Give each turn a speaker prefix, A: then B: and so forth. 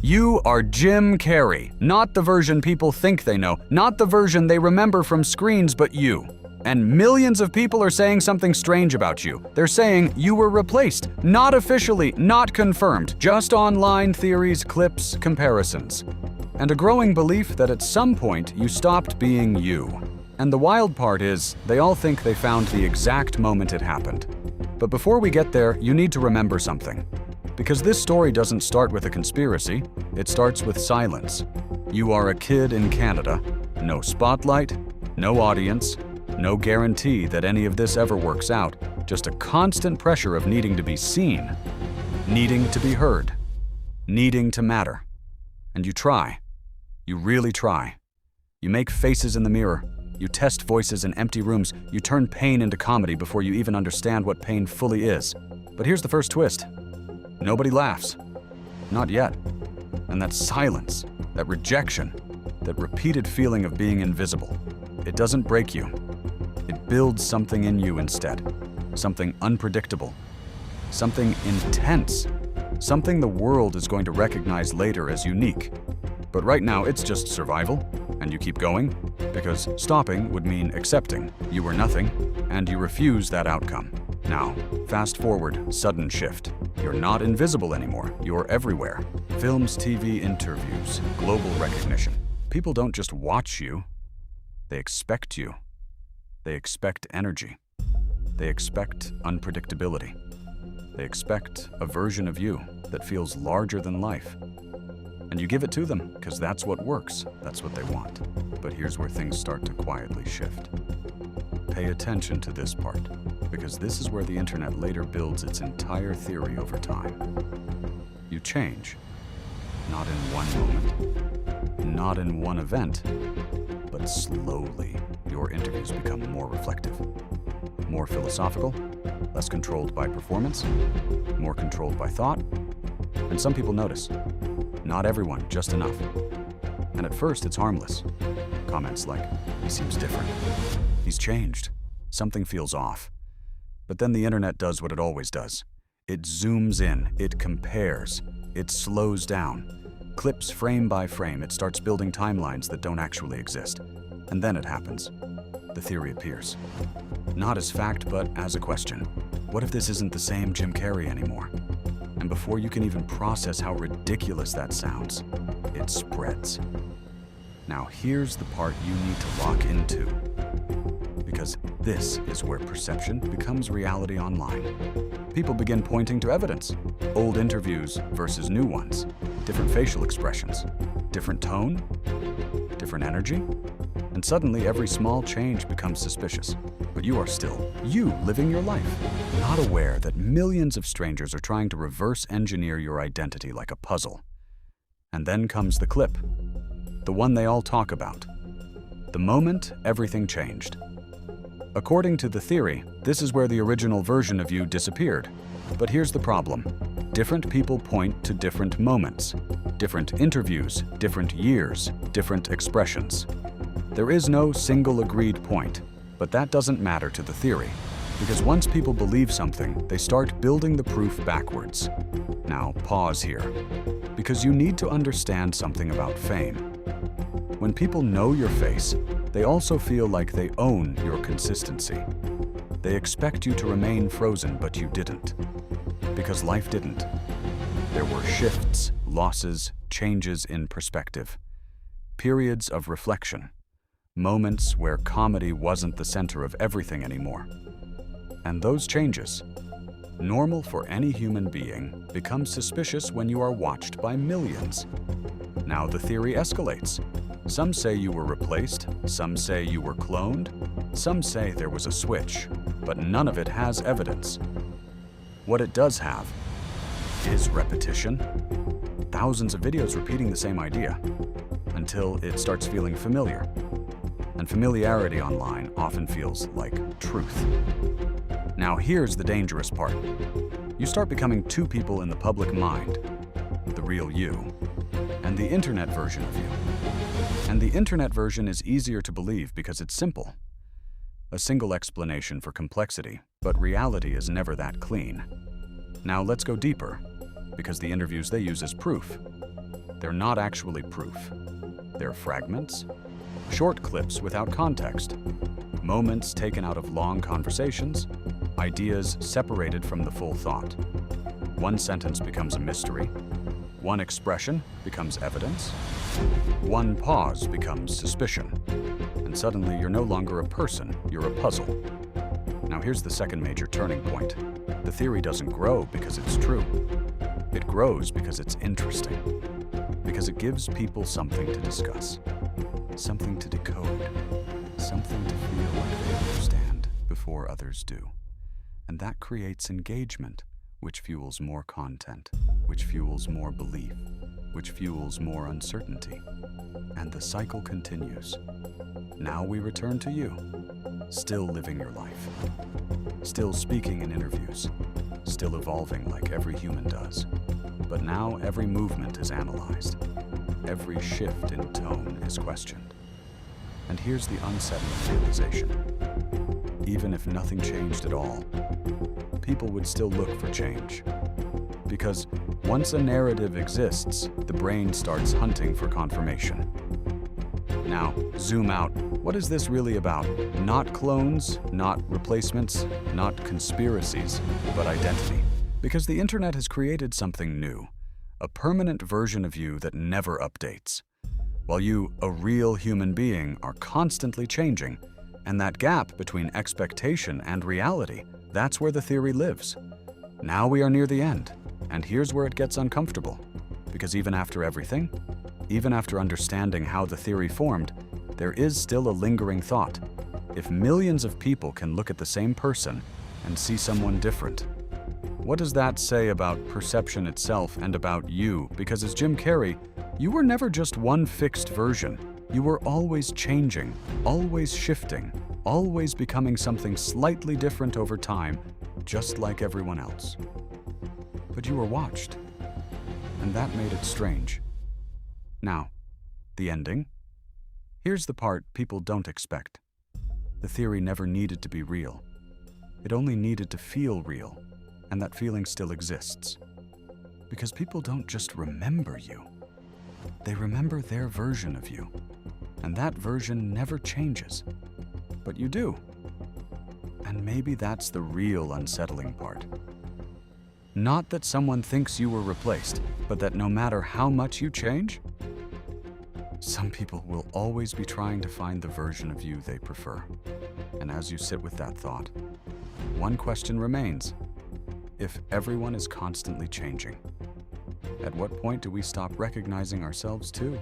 A: You are Jim Carrey, not the version people think they know, not the version they remember from screens, but you. And millions of people are saying something strange about you. They're saying you were replaced, not officially, not confirmed, just online theories, clips, comparisons. And a growing belief that at some point you stopped being you. And the wild part is, they all think they found the exact moment it happened. But before we get there, you need to remember something. Because this story doesn't start with a conspiracy, it starts with silence. You are a kid in Canada, no spotlight, no audience, no guarantee that any of this ever works out, just a constant pressure of needing to be seen, needing to be heard, needing to matter. And you try. You really try. You make faces in the mirror. You test voices in empty rooms. You turn pain into comedy before you even understand what pain fully is. But here's the first twist. Nobody laughs. Not yet. And that silence, that rejection, that repeated feeling of being invisible, it doesn't break you. It builds something in you instead. Something unpredictable. Something intense. Something the world is going to recognize later as unique. But right now, it's just survival, and you keep going, because stopping would mean accepting you were nothing, and you refuse that outcome. Now, fast forward, sudden shift. You're not invisible anymore, you're everywhere. Films, TV, interviews, global recognition. People don't just watch you, they expect you. They expect energy. They expect unpredictability. They expect a version of you that feels larger than life. And you give it to them, because that's what works, that's what they want. But here's where things start to quietly shift. Pay attention to this part, because this is where the internet later builds its entire theory over time. You change, not in one moment, not in one event, but slowly. Your interviews become more reflective, more philosophical, less controlled by performance, more controlled by thought, and some people notice. Not everyone, just enough. And at first, it's harmless. Comments like, he seems different. He's changed. Something feels off. But then the internet does what it always does. It zooms in, it compares, it slows down. Clips frame by frame, it starts building timelines that don't actually exist. And then it happens. The theory appears. Not as fact, but as a question. What if this isn't the same Jim Carrey anymore? And before you can even process how ridiculous that sounds, it spreads. Now here's the part you need to lock into. Because this is where perception becomes reality online. People begin pointing to evidence. Old interviews versus new ones. Different facial expressions. Different tone. Different energy. And suddenly every small change becomes suspicious. But you are still you living your life, not aware that millions of strangers are trying to reverse engineer your identity like a puzzle. And then comes the clip. The one they all talk about. The moment everything changed. According to the theory, this is where the original version of you disappeared. But here's the problem. Different people point to different moments, different interviews, different years, different expressions. There is no single agreed point, but that doesn't matter to the theory, because once people believe something, they start building the proof backwards. Now, pause here, because you need to understand something about fame. When people know your face, they also feel like they own your consistency. They expect you to remain frozen, but you didn't. Because life didn't. There were shifts, losses, changes in perspective. Periods of reflection. Moments where comedy wasn't the center of everything anymore. And those changes, normal for any human being, become suspicious when you are watched by millions. Now the theory escalates. Some say you were replaced, some say you were cloned, some say there was a switch, but none of it has evidence. What it does have is repetition. Thousands of videos repeating the same idea, until it starts feeling familiar. And familiarity online often feels like truth. Now here's the dangerous part. You start becoming two people in the public mind, the real you, and the internet version of you. And the internet version is easier to believe because it's simple. A single explanation for complexity, but reality is never that clean. Now let's go deeper, because the interviews they use as proof. they're not actually proof. They're fragments, short clips without context, moments taken out of long conversations, ideas separated from the full thought. One sentence becomes a mystery, one expression becomes evidence, one pause becomes suspicion, and suddenly you're no longer a person, you're a puzzle. Now here's the second major turning point. The theory doesn't grow because it's true. It grows because it's interesting, because it gives people something to discuss, something to decode, something to feel like they understand before others do. And that creates engagement, which fuels more content, which fuels more belief, which fuels more uncertainty. And the cycle continues. Now we return to you, still living your life, still speaking in interviews, still evolving like every human does. But now every movement is analyzed, every shift in tone is questioned. And here's the unsettling realization. Even if nothing changed at all, people would still look for change. Because once a narrative exists, the brain starts hunting for confirmation. Now, zoom out. What is this really about? Not clones, not replacements, not conspiracies, but identity. Because the internet has created something new, a permanent version of you that never updates. While you, a real human being, are constantly changing, and that gap between expectation and reality, that's where the theory lives. Now we are near the end, and here's where it gets uncomfortable. Because even after everything, even after understanding how the theory formed, there is still a lingering thought. If millions of people can look at the same person and see someone different, what does that say about perception itself and about you? Because as Jim Carrey, you were never just one fixed version. You were always changing, always shifting, always becoming something slightly different over time, just like everyone else. But you were watched, and that made it strange. Now, the ending? Here's the part people don't expect. The theory never needed to be real. It only needed to feel real, and that feeling still exists. Because people don't just remember you. They remember their version of you, and that version never changes. But you do. And maybe that's the real unsettling part. Not that someone thinks you were replaced, but that no matter how much you change, some people will always be trying to find the version of you they prefer. And as you sit with that thought, one question remains. If everyone is constantly changing, at what point do we stop recognizing ourselves too?